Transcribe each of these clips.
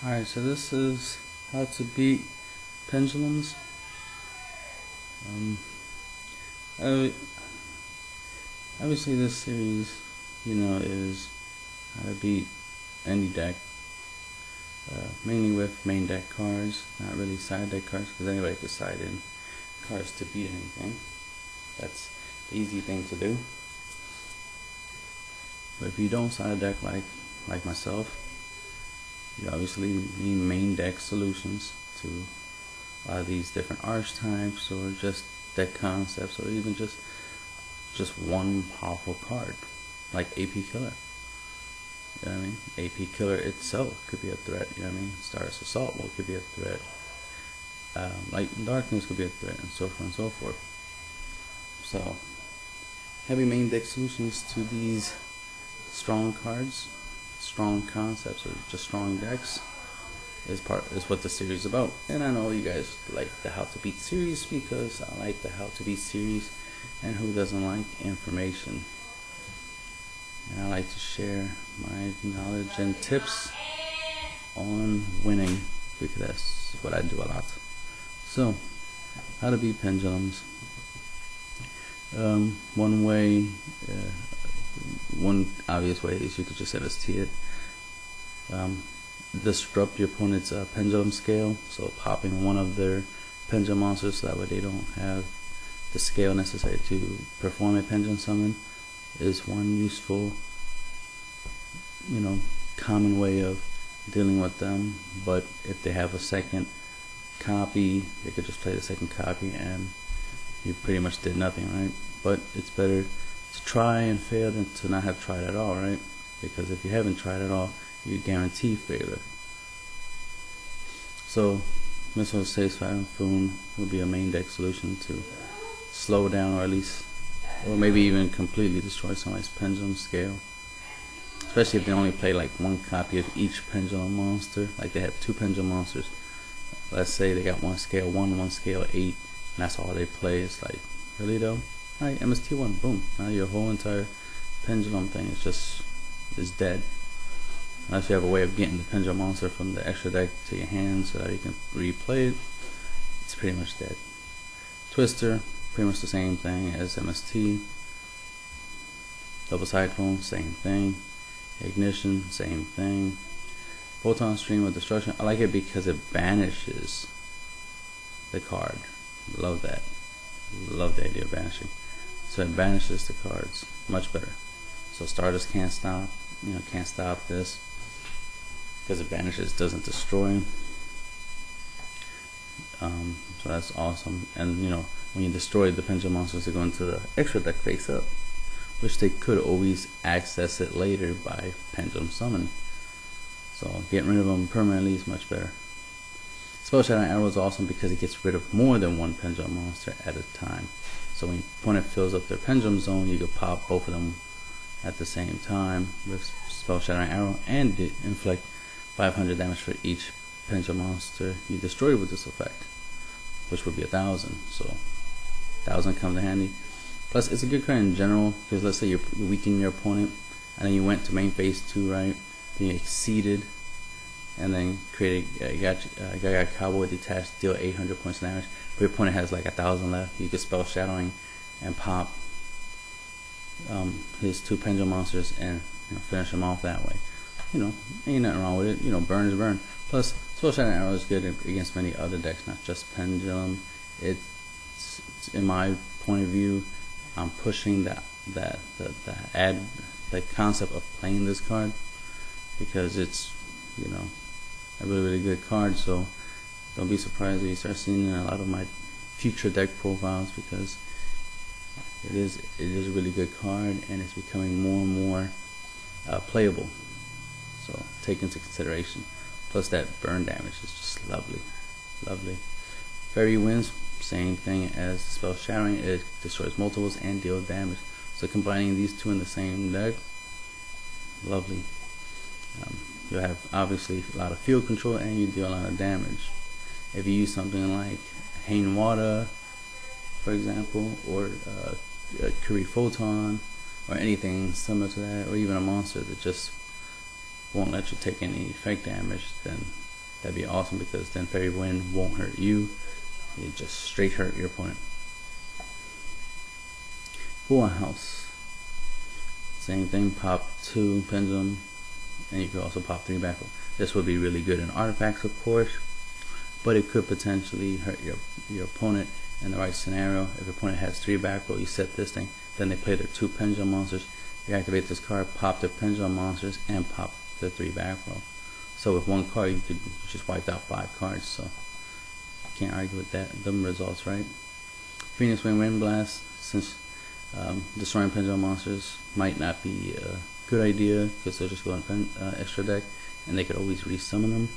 Alright, so this is how to beat pendulums. Obviously this series, is how to beat any deck. Mainly with main deck cards, not really side deck cards, because anybody could side in cards to beat anything. That's the easy thing to do. But if you don't side deck like myself, you obviously need main deck solutions to a lot of these different archetypes, or just deck concepts, or even just one powerful card like AP Killer. You know what I mean? AP Killer itself could be a threat. You know what I mean? Stardust Assault Mode could be a threat. Light and Darkness could be a threat, and so forth and so forth. So having main deck solutions to these strong cards, strong concepts, or just strong decks is what the series is about. And I know you guys like the How to Beat series, because I like the How to Beat series, and who doesn't like information? And I like to share my knowledge and tips on winning, because that's what I do a lot. So, how to beat pendulums. One obvious way is you could just MST it. Disrupt your opponent's pendulum scale, so popping one of their pendulum monsters, so that way they don't have the scale necessary to perform a pendulum summon, is one useful, common way of dealing with them. But if they have a second copy, they could just play the second copy and you pretty much did nothing, right? But it's better to try and fail than to not have tried at all, right? Because if you haven't tried at all, you guarantee failure. So Missile Safe Foon would be a main deck solution to slow down, or at least, or maybe even completely destroy somebody's pendulum scale. Especially if they only play like one copy of each pendulum monster. Like they have two pendulum monsters. Let's say they got one scale 1, one scale 8, and that's all they play. It's like, really though? Alright, MST1, boom. Now your whole entire pendulum thing is dead. Unless you have a way of getting the pendulum monster from the extra deck to your hand so that you can replay it, it's pretty much dead. Twister, pretty much the same thing as MST. Double Cyclone, same thing. Ignition, same thing. Photon Stream of Destruction, I like it because it banishes the card. Love that. Love the idea of banishing. So it banishes the cards, much better. So Stardust can't stop, can't stop this, because it banishes, doesn't destroy. So that's awesome. And when you destroy the pendulum monsters, they go into the extra deck face up, which they could always access it later by pendulum summon. So getting rid of them permanently is much better. Spell Shattering Arrow is awesome because it gets rid of more than one pendulum monster at a time. So when your opponent fills up their pendulum zone, you can pop both of them at the same time with Spell Shattering Arrow, and it inflict 500 damage for each pendulum monster you destroy with this effect, which would be 1,000. So 1,000 comes in handy. Plus, it's a good card in general, because let's say you weaken your opponent, and then you went to main phase 2, right? Then you exceeded, and then you got Cowboy detached, deal 800 points of damage. But your opponent has like 1,000 left. You can Spell Shadowing and pop his 2 pendulum monsters and finish him off that way. Ain't nothing wrong with it. Burn is burn. Plus, Spell Shattering Arrow is good against many other decks, not just Pendulum. It's in my point of view, I'm pushing the concept of playing this card, because it's a really good card. So don't be surprised if you start seeing a lot of my future deck profiles, because it is a really good card, and it's becoming more and more playable. So take into consideration. Plus that burn damage is just lovely. Fairy Winds, same thing as Spell Shattering. It destroys multiples and deals damage. So combining these two in the same deck, lovely. You'll have obviously a lot of field control, and you deal a lot of damage. If you use something like Hain Water, for example, or Curie Photon, or anything similar to that, or even a monster that just won't let you take any effect damage, then that'd be awesome, because then fairy wind won't hurt you, it just straight hurt your opponent. Full house, same thing, pop 2 pendulum, and you could also pop 3 back row. This would be really good in artifacts, of course, but it could potentially hurt your opponent in the right scenario. If your opponent has 3 back row, you set this thing, then they play their 2 pendulum monsters, you activate this card, pop the pendulum monsters, and pop the 3 back row. So with one card, you just wiped out 5 cards. So can't argue with that. Them results, right? Phoenix Wind Blast, since destroying pendulum monsters might not be a good idea, because they'll just go on extra deck, and they could always resummon them.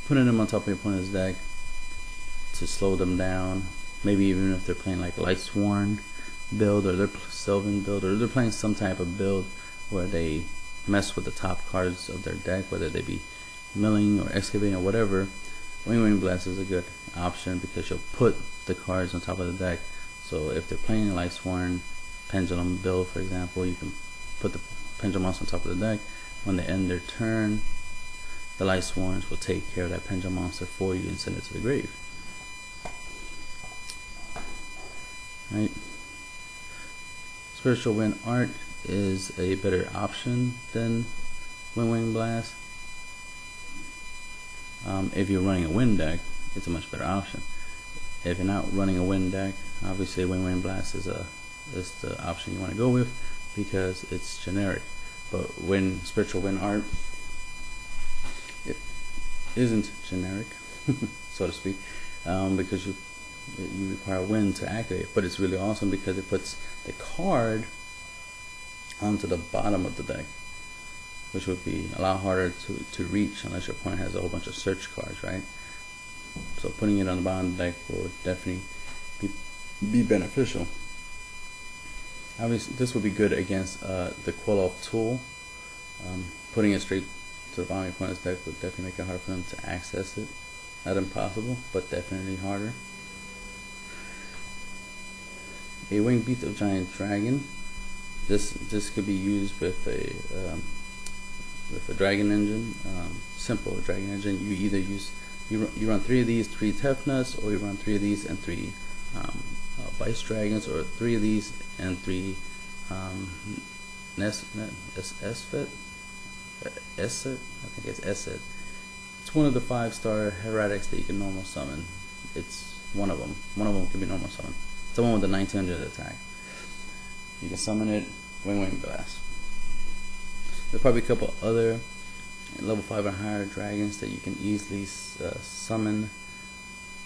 Putting them on top of your opponent's deck to slow them down, maybe even if they're playing like Lightsworn build, or they're Sylvan build, or they're playing some type of build where they mess with the top cards of their deck, whether they be milling or excavating or whatever. Wind Blast is a good option because you'll put the cards on top of the deck. So if they're playing Lightsworn Pendulum build, for example, you can put the Pendulum monster on top of the deck. When they end their turn, the Lightsworns will take care of that Pendulum monster for you and send it to the grave. Right? Spiritual Wind Art is a better option than Wind Blast. If you're running a wind deck, it's a much better option. If you're not running a wind deck, obviously Wind Blast is the option you want to go with, because it's generic. But Spiritual Wind Art, it isn't generic, so to speak, because you require wind to activate. But it's really awesome because it puts the card onto the bottom of the deck, which would be a lot harder to reach unless your opponent has a whole bunch of search cards, right? So putting it on the bottom of the deck will definitely be beneficial. Obviously, this would be good against the Quill-Off tool. Putting it straight to the bottom of your opponent's deck would definitely make it hard for them to access it. Not impossible, but definitely harder. A Winged Beast of Giant Dragon. This could be used with a dragon engine, simple dragon engine. You either you run 3 of these, 3 Tefnuts, or you run 3 of these and 3 Vice Dragons, or 3 of these and 3 Esfet. I think it's Esset. It's one of the 5-star heretics that you can normal summon. It's one of them. One of them can be normal summon. It's the one with the 1900 attack. You can summon it, Wind Blast. There's probably a couple other level 5 or higher dragons that you can easily summon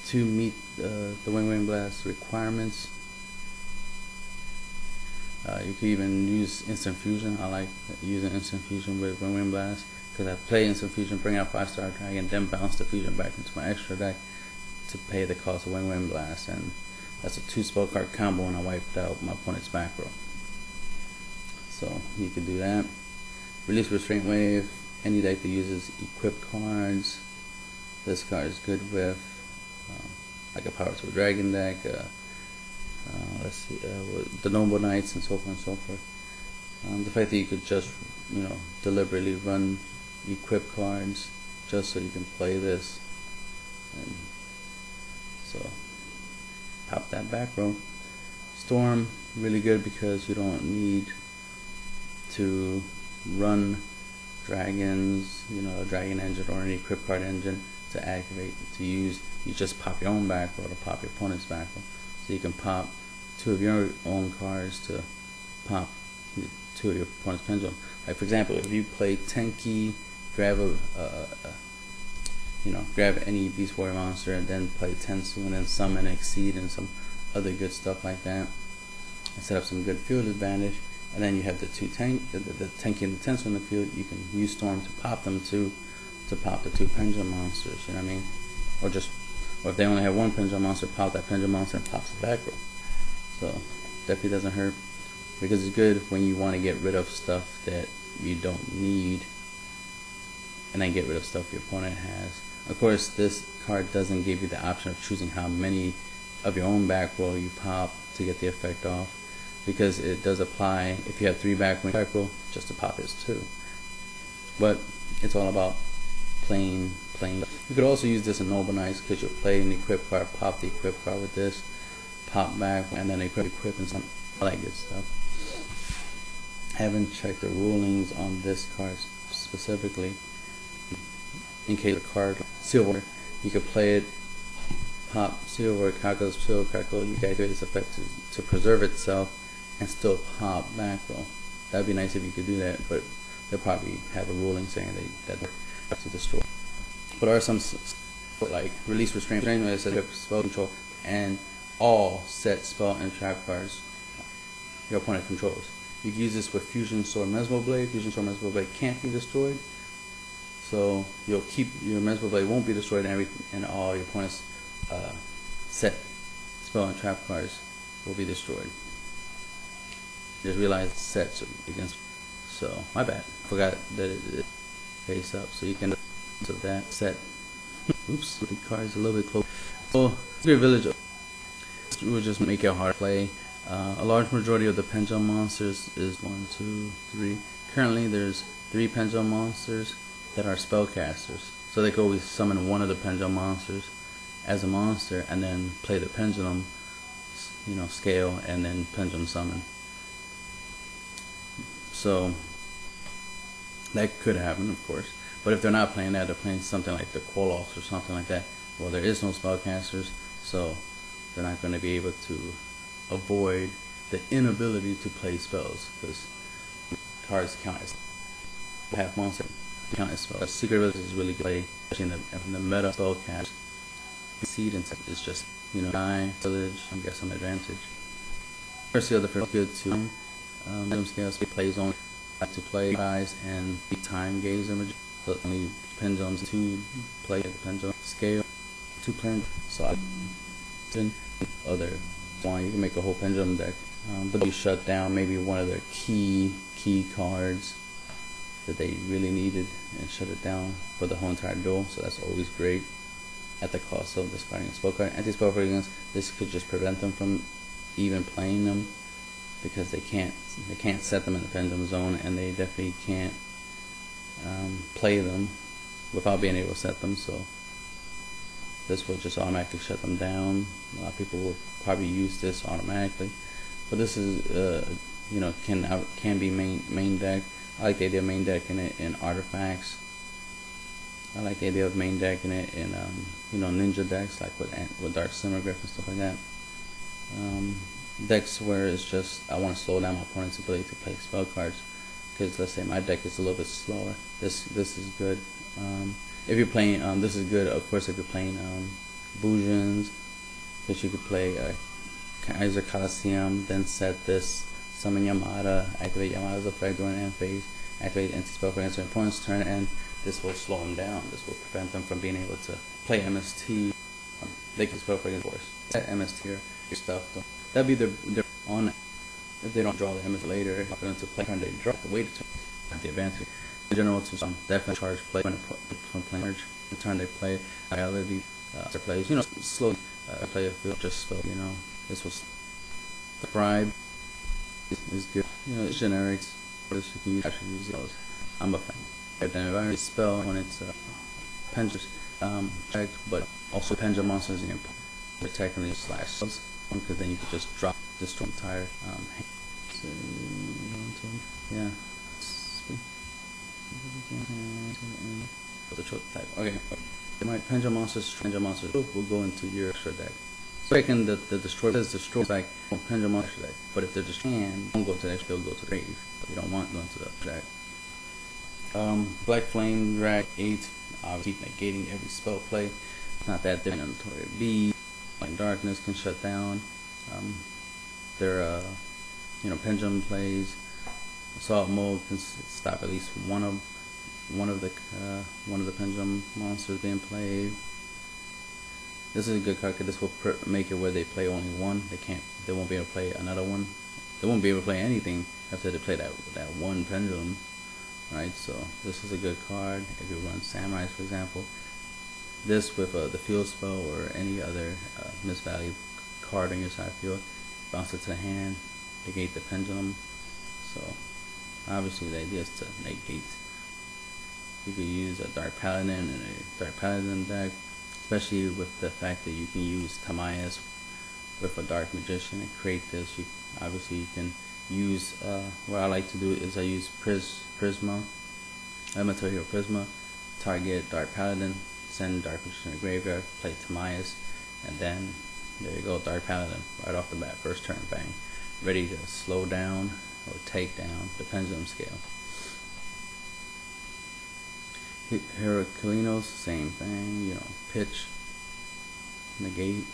to meet the Wind Blast requirements. You can even use Instant Fusion. I like using Instant Fusion with Wind Blast because I play Instant Fusion, bring out 5-star dragon, then bounce the fusion back into my extra deck to pay the cost of Wind Blast, and that's a 2 spell card combo, and I wiped out my opponent's back row. So you can do that. Release Restraint Wave. Any deck that uses equipped cards, this card is good with. Like a Power to a Dragon deck. Let's see, the Noble Knights, and so forth and so forth. The fact that you could just, deliberately run equipped cards just so you can play this, and so pop that back row. Storm, really good because you don't need to run dragons, a dragon engine or an equipped card engine to activate to use. You just pop your own back row to pop your opponent's back row. So you can pop 2 of your own cards to pop 2 of your opponent's pendulum. Like for example, if you play Tenki, grab grab any Beast Warrior monster, and then play Tensu, and then summon Exceed and some other good stuff like that, and set up some good field advantage, and then you have the 2 the Tenki and the Tensu in the field. You can use Storm to pop them to pop the 2 pendulum monsters. You know what I mean? Or if they only have 1 pendulum monster, pop that pendulum monster and pops the back row. So definitely doesn't hurt, because it's good when you want to get rid of stuff that you don't need, and then get rid of stuff your opponent has. Of course, this card doesn't give you the option of choosing how many of your own back row you pop to get the effect off, because it does apply if you have 3 back row, just to pop is 2. But it's all about plain. You could also use this in Noble Knights because you'll play an equip card, pop the equip card with this, pop back, and then equip and some all that good stuff. Haven't checked the rulings on this card specifically. In case the card silver, you could play it, pop silver, crackle, you can activate this effect to preserve itself and still pop macro. That'd be nice if you could do that, but they'll probably have a ruling saying that to destroy. But there are some like release restraint where it says spell control and all set spell and trap cards your opponent controls. You can use this with Fusion Sword Mesmo Blade. Fusion Sword Mesmo Blade can't be destroyed, so you'll keep your Mesmo Blade won't be destroyed, and all your opponent's set spell and trap cards will be destroyed. Just realized sets against. So my bad. Forgot that it face up, so you can do that set. Oops, the card's a little bit close. So Secret Village will just make it hard to play. A large majority of the Pendulum monsters is 1, 2, 3. Currently, there's 3 Pendulum monsters that are spellcasters, so they can always summon one of the Pendulum monsters as a monster, and then play the Pendulum, scale, and then Pendulum summon. So that could happen, of course. But if they're not playing that, they're playing something like the Quoloths or something like that. Well, there is no spellcasters, so they're not going to be able to avoid the inability to play spells, because cards count as half monster count as spells. Secret Village is really good play, especially in the meta spellcast. Seed and is just die village. I guess some advantage. First, the other first good too. Pendulum scales plays only to play guys and the time gaze image. So only pendulums to play the pendulum scale 2 player. So other one you can make a whole pendulum deck, but you shut down maybe one of their key cards that they really needed and shut it down for the whole entire duel. So that's always great at the cost of discarding a spell card. Anti-spell fragrance, this could just prevent them from even playing them, because they can't set them in the pendulum zone, and they definitely can't play them without being able to set them. So this will just automatically shut them down. A lot of people will probably use this automatically, but this is can be main deck. I like the idea of main decking it in artifacts. I like the idea of main decking it in ninja decks, like with Dark Simmergriff and stuff like that. Decks where it's just I want to slow down my opponent's ability to play spell cards, because let's say my deck is a little bit slower. This is good. If you're playing, this is good, of course, if you're playing Bujins, because you could play Kaiser Coliseum, then set this, summon Yamada, activate Yamada's effect during end phase, activate anti-spell for answer opponent's turn, and this will slow them down. This will prevent them from being able to play MST. They can spell for force. Set MST or your stuff. That'd be their on. If they don't draw the MST later, for them to play turn, they draw the wait to have the advantage. In general, to definitely charge play when playing charge. The turn they play, reality plays, slowly play a field just so this was the bribe is good. It's generics. You can actually use those. I'm a fan. And then if I spell when it's pendulum checked, but also pendulum monsters you can protect and slash spells, because then you can just drop destroy entire so, yeah. The choke type. Okay. My pendulum monsters will go into your extra deck. So second, the destroy says destroy like pendulum monster deck. But if they're destroyed, don't go to the extra, they'll go to the grave. You don't want going to the deck. Black Flame Drag 8, obviously negating every spell play. Not that different than Notorious B. Like Darkness can shut down. Their pendulum plays. Assault Mode can stop at least one of the pendulum monsters being played. This is a good card because this will make it where they play only one. They won't be able to play another one. They won't be able to play anything after they play that one pendulum, right? So this is a good card if you run Samurais, for example. This with the field spell or any other misvalued card on your side field, bounce it to the hand, negate the pendulum. So obviously the idea is to negate You could use a Dark Paladin and a Dark Paladin deck, especially with the fact that you can use Tamias with a Dark Magician and create this. Obviously you can use, what I like to do is I use Prisma, Elemental Hero Prisma, target Dark Paladin, send Dark Magician to the graveyard, play Tamias, and then there you go, Dark Paladin, right off the bat, first turn, bang. Ready to slow down or take down the Pendulum scale. Heraclinos, same thing, you know, pitch, negate,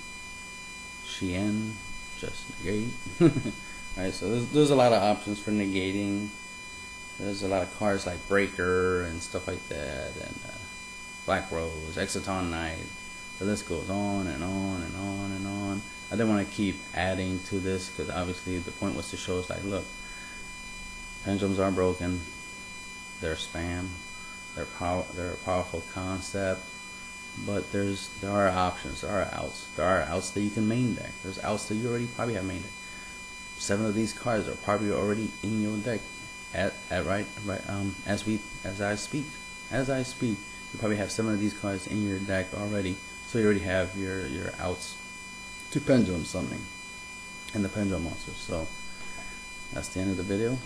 Shien, just negate. Alright, so there's a lot of options for negating. There's a lot of cards like Breaker and stuff like that, and Black Rose, Exciton Knight. The list goes on and on and on and on. I didn't want to keep adding to this because obviously the point was to show us, like, look, pendulums are broken, they're spam, they're a powerful concept, but there are options, there are outs that you can main deck. There's outs that you already probably have main deck. 7 of these cards are probably already in your deck as I speak, you probably have 7 of these cards in your deck already, so you already have your outs to Pendulum summoning and the Pendulum monsters. So that's the end of the video.